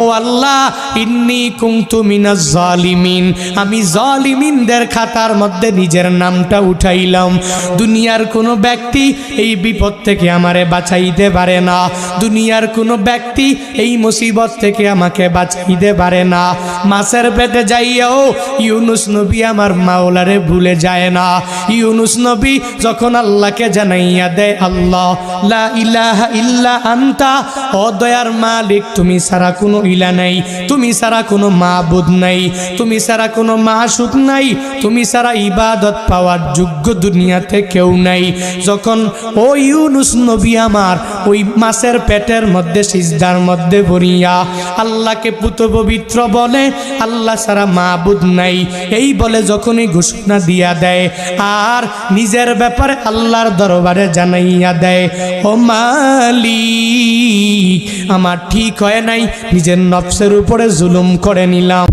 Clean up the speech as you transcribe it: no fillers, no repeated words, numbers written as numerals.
ও আল্লাহ, ইন্নী কুনতু মিনাজ জালিমিন, আমি জালিমিনদের খাতার মধ্যে নিজের নামটা উঠাইলাম। দুনিয়ার কোনো ব্যক্তি এই বিপদ থেকে আমারে বাঁচাইতে পারে না, দুনিয়ার কোনো ব্যক্তি এই মুসিবত থেকে আমাকে বাঁচাইতে পারে না। মাছের পেটে যাইয়াও ইউনুস নবী আমার মাওলারে ভুলে যায় না। ইউনুস নবী যখন আল্লাহকে জানাইয়া দেয়, আল্লাহ লা ইলাহা ইল্লা আনতা, ও দয়ার মালিক তুমি ছাড়া কোনো ইলা নাই, তুমি ছাড়া কোনো মাবুদ নাই, তুমি ছাড়া কোনো মাশুক নাই, তুমি ছাড়া ইবাদত পাওয়ার যোগ্য দুনিয়াতে কেউ নাই। যখন ও ইউনুস নবী আমার ওই মাছের পেটের মধ্যে সিজদার মধ্যে পড়িয়া আল্লাহকে পুত পবিত্র বলে, আল্লাহ ছাড়া মাবুদ নাই এই বলে যখনই ঘোষণা দিয়া দেয় আর নিজের ব্যাপারে আল্লাহর দরবারে জানাইয়া দেয়, ও মালিক আমার ঠিক হয় নাই, নিজের নফসের উপরে জুলুম করে নিলাম।